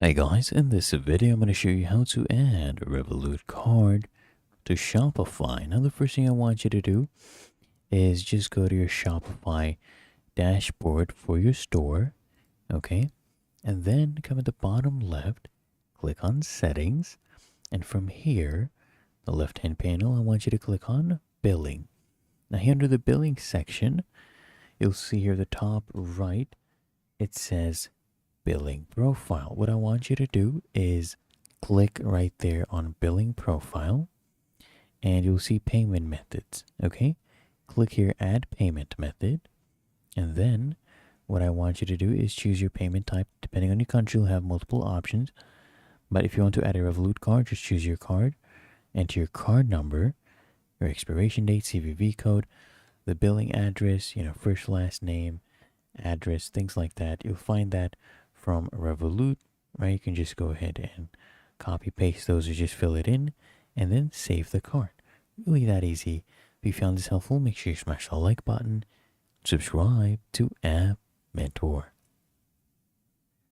Hey guys, in this video I'm going to show you how to add a Revolut card to Shopify. Now the first thing I want you to do is just go to your Shopify dashboard for your store, okay? And then come at the bottom left, click on settings, and from here, the left hand panel, I want you to click on billing. Now here under the billing section, you'll see here at the top right, it says billing profile. What I want you to do is click right there on billing profile and you'll see payment methods. Okay, click here, add payment method, and then what I want you to do is choose your payment type. Depending on your country, you'll have multiple options, but if you want to add a Revolut card, just choose your card, enter your card number, your expiration date, CVV code, the billing address, first, last name, address, things like that. You'll find that from Revolut, right? You can just go ahead and copy paste those or just fill it in and then save the card. Really that easy. If you found this helpful, make sure you smash the like button, subscribe to App Mentor.